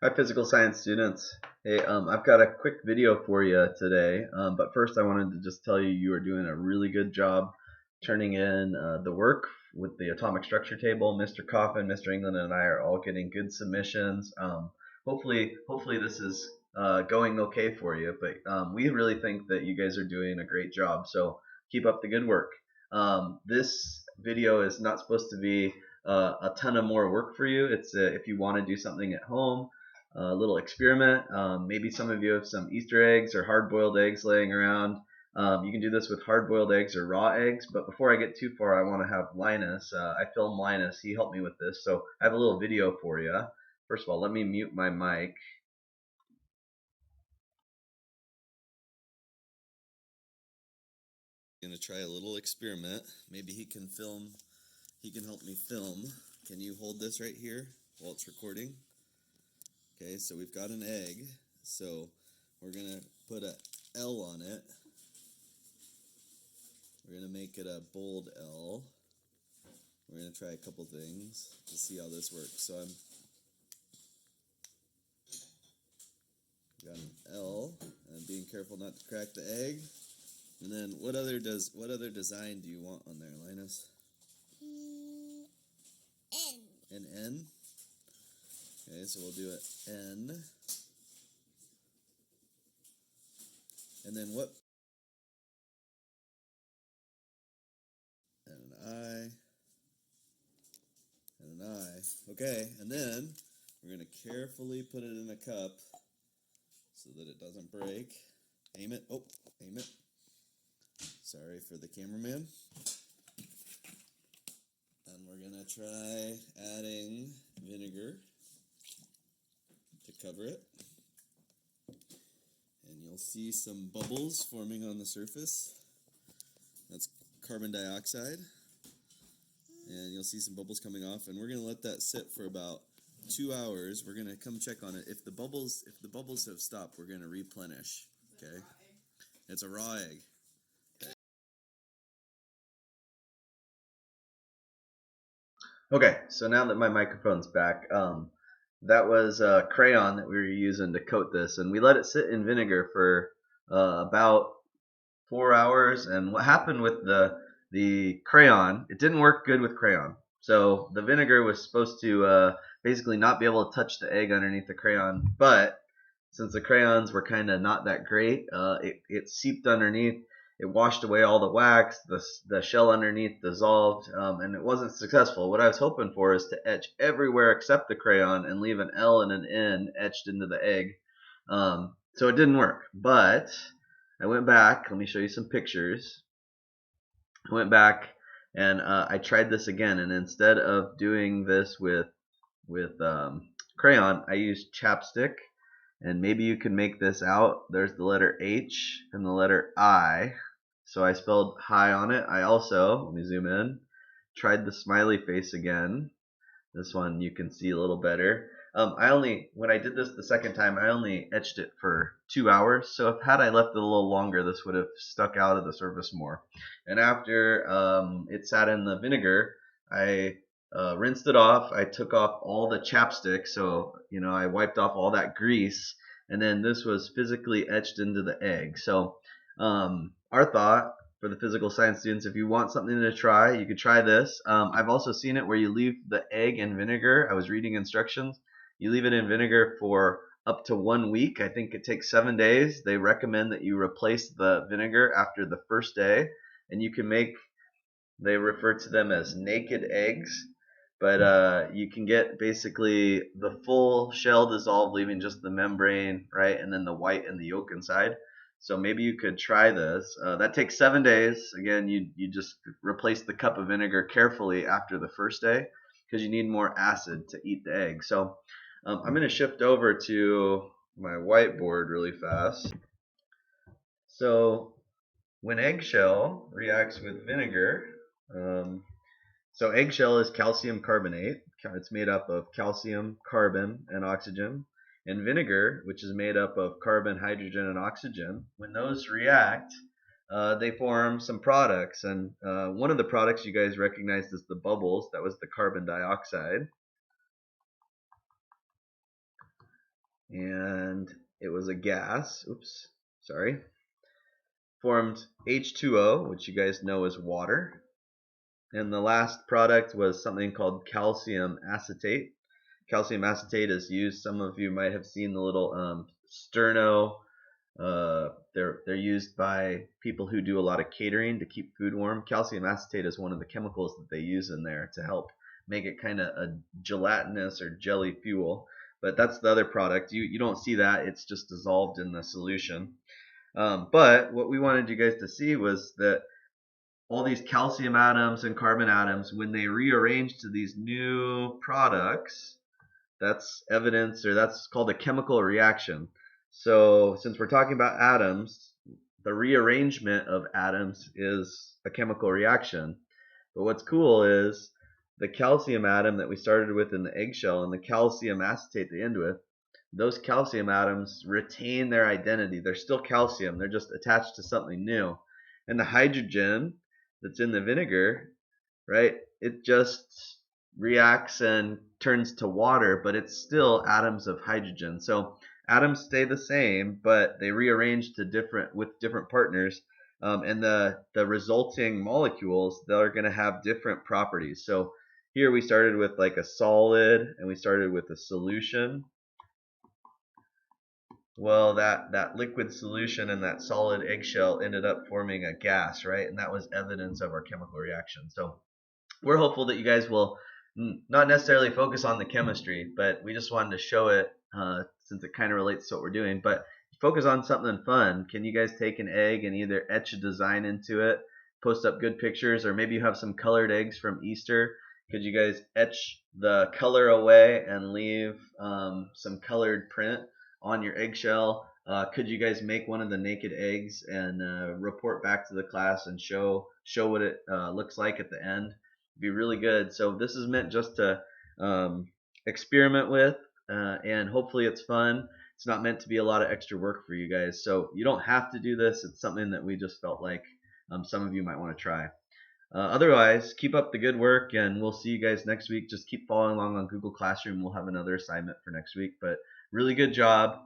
Hi, physical science students. Hey, I've got a quick video for you today, but first I wanted to just tell you you are doing a really good job turning in the work with the atomic structure table. Mr. Coffin, Mr. England, and I are all getting good submissions. Hopefully this is going okay for you, but we really think that you guys are doing a great job, so keep up the good work. This video is not supposed to be a ton of more work for you. It's if you want to do something at home, a little experiment. Maybe some of you have some Easter eggs or hard-boiled eggs laying around. You can do this with hard-boiled eggs or raw eggs. But before I get too far, I want to have Linus. I filmed Linus. He helped me with this, so I have a little video for you. First of all, let me mute my mic. Gonna try a little experiment. Maybe he can film. He can help me film. Can you hold this right here while it's recording? Okay, so we've got an egg. So we're gonna put a L on it. We're going to make it a bold L. We're going to try a couple things to see how this works. So I'm got an L, and I'm being careful not to crack the egg. And then what other design do you want on there, Linus? N. An N? Okay, so we'll do an N. And then what? And an I. And an I. Okay, and then we're going to carefully put it in a cup so that it doesn't break. Aim it. Oh, aim it. Sorry for the cameraman. And we're going to try adding vinegar to cover it. And you'll see some bubbles forming on the surface. That's carbon dioxide. And you'll see some bubbles coming off. And we're going to let that sit for about 2 hours. We're going to come check on it. If the bubbles have stopped, we're going to replenish. Okay? It's a raw egg. Okay, so now that my microphone's back, that was a crayon that we were using to coat this, and we let it sit in vinegar for about 4 hours. And what happened with the crayon, it didn't work good with crayon. So the vinegar was supposed to basically not be able to touch the egg underneath the crayon, but since the crayons were kind of not that great, it seeped underneath. It washed away all the wax. The shell underneath dissolved, and it wasn't successful. What I was hoping for is to etch everywhere except the crayon and leave an L and an N etched into the egg. So it didn't work. But I went back. Let me show you some pictures. I went back and I tried this again, and instead of doing this with crayon, I used chapstick. And maybe you can make this out. There's the letter H and the letter I. So I spelled hi on it. I also, let me zoom in, tried the smiley face again. This one you can see a little better. When I did this the second time, I only etched it for 2 hours. So if had I left it a little longer, this would have stuck out of the surface more. And after it sat in the vinegar, I rinsed it off. I took off all the chapstick, so I wiped off all that grease, and then this was physically etched into the egg. So our thought for the physical science students, if you want something to try, you could try this. I've also seen it where you leave the egg in vinegar. I was reading instructions. You leave it in vinegar for up to 1 week. I think it takes 7 days. They recommend that you replace the vinegar after the first day, and you can make, they refer to them as naked eggs, but you can get basically the full shell dissolved, leaving just the membrane, right, and then the white and the yolk inside. So maybe you could try this. That takes 7 days. Again, you just replace the cup of vinegar carefully after the first day because you need more acid to eat the egg. So I'm going to shift over to my whiteboard really fast. So when eggshell reacts with vinegar, um, so eggshell is calcium carbonate. It's made up of calcium, carbon, and oxygen. And vinegar, which is made up of carbon, hydrogen, and oxygen, when those react, they form some products. And one of the products you guys recognized as the bubbles, that was the carbon dioxide. and it was a gas. Oops, sorry. Formed H2O, which you guys know is water. And the last product was something called calcium acetate. Calcium acetate is used. Some of you might have seen the little sterno. They're used by people who do a lot of catering to keep food warm. Calcium acetate is one of the chemicals that they use in there to help make it kind of a gelatinous or jelly fuel. But that's the other product. You don't see that. It's just dissolved in the solution. But what we wanted you guys to see was that all these calcium atoms and carbon atoms, when they rearrange to these new products, that's evidence, or that's called a chemical reaction. So since we're talking about atoms, the rearrangement of atoms is a chemical reaction. But what's cool is the calcium atom that we started with in the eggshell and the calcium acetate they end with, those calcium atoms retain their identity. They're still calcium, they're just attached to something new. And the hydrogen that's in the vinegar, right, it just reacts and turns to water, but it's still atoms of hydrogen. So atoms stay the same, but they rearrange to different with different partners, and the resulting molecules, they're going to have different properties. So here we started with like a solid, and we started with a solution. Well, that liquid solution and that solid eggshell ended up forming a gas, right? And that was evidence of our chemical reaction. So we're hopeful that you guys will not necessarily focus on the chemistry, but we just wanted to show it since it kind of relates to what we're doing. But focus on something fun. Can you guys take an egg and either etch a design into it, post up good pictures, or maybe you have some colored eggs from Easter? Could you guys etch the color away and leave some colored print on your eggshell? Could you guys make one of the naked eggs and report back to the class and show what it looks like at the end? Be really good. So this is meant just to experiment with, and hopefully it's fun. It's not meant to be a lot of extra work for you guys. So you don't have to do this. It's something that we just felt like some of you might want to try. Otherwise, keep up the good work, and we'll see you guys next week. Just keep following along on Google Classroom. We'll have another assignment for next week. But really good job.